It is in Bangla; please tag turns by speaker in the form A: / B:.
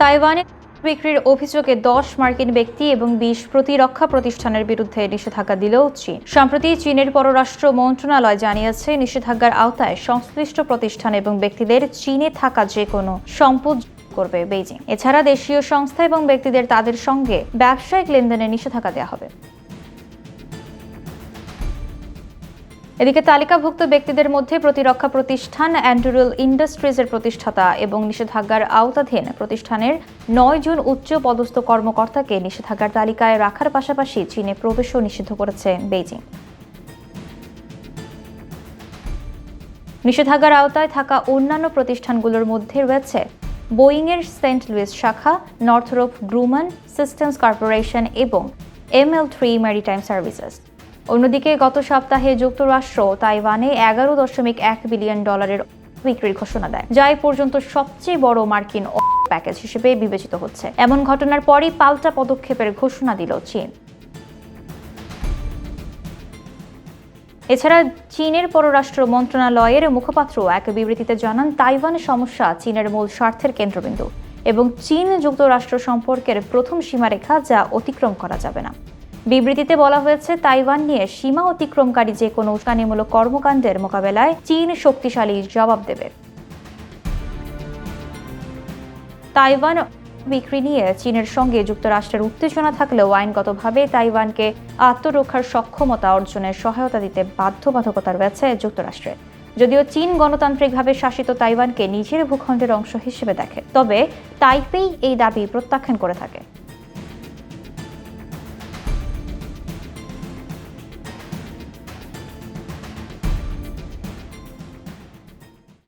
A: তাইওয়ানে বিক্রির অভিযোগে 10 মার্কিন ব্যক্তি এবং 20 প্রতিরক্ষা প্রতিষ্ঠানের বিরুদ্ধে নিষেধাজ্ঞা দিল চীন। সম্প্রতি চীনের পররাষ্ট্র মন্ত্রণালয় জানিয়েছে, নিষেধাজ্ঞার আওতায় সংশ্লিষ্ট প্রতিষ্ঠান এবং ব্যক্তিদের চীনে থাকা যে কোনো সম্পদ করবে বেইজিং। এছাড়া দেশীয় সংস্থা এবং ব্যক্তিদের তাদের সঙ্গে ব্যবসায়িক লেনদেনে নিষেধাজ্ঞা দেওয়া হবে। এদিকে তালিকাভুক্ত ব্যক্তিদের মধ্যে প্রতিরক্ষা প্রতিষ্ঠান অ্যান্ডুরেল ইন্ডাস্ট্রিজের প্রতিষ্ঠাতা এবং নিষেধাজ্ঞার আওতাধীন প্রতিষ্ঠানের 9 জন উচ্চ পদস্থ কর্মকর্তাকে নিষেধাজ্ঞার তালিকায় রাখার পাশাপাশি চীনে প্রবেশও নিষিদ্ধ করেছে বেইজিং। নিষেধাজ্ঞার আওতায় থাকা অন্যান্য প্রতিষ্ঠানগুলোর মধ্যে রয়েছে বোয়িংয়ের সেন্ট লুইস শাখা, নর্থরপ গ্রুমান সিস্টেমস কর্পোরেশন এবং ML3 ম্যারিটাইম সার্ভিসেস। অন্যদিকে গত সপ্তাহে যুক্তরাষ্ট্র তাইওয়ানে $11.1 বিলিয়ন বিক্রির ঘোষণা দেয়, যা এ পর্যন্ত সবচেয়ে বড় মার্কিন প্যাকেজ হিসেবে বিবেচিত হচ্ছে। এমন ঘটনার পরই পাল্টা পদক্ষেপের ঘোষণা দিল চীন। এছাড়া চীনের পররাষ্ট্র মন্ত্রণালয়ের মুখপাত্র এক বিবৃতিতে জানান, তাইওয়ানের সমস্যা চীনের মূল স্বার্থের কেন্দ্রবিন্দু এবং চীন যুক্তরাষ্ট্র সম্পর্কের প্রথম সীমারেখা, যা অতিক্রম করা যাবে না। বিবৃতিতে বলা হয়েছে, তাইওয়ান নিয়ে সীমা অতিক্রমকারী যে কোনো উস্কানিমূলক কর্মকাণ্ডের মোকাবেলায় চীন শক্তিশালী জবাব দেবে। তাইওয়ান বিক্রি নিয়ে চীনের সঙ্গে যুক্তরাষ্ট্রের উত্তেজনা থাকলেও আইনগতভাবে তাইওয়ানকে আত্মরক্ষার সক্ষমতা অর্জনের সহায়তা দিতে বাধ্যবাধকতা রয়েছে যুক্তরাষ্ট্রের। যদিও চীন গণতান্ত্রিকভাবে শাসিত তাইওয়ানকে নিজের ভূখণ্ডের অংশ হিসেবে দেখে, তবে তাইপেই এই দাবি প্রত্যাখ্যান করে থাকে।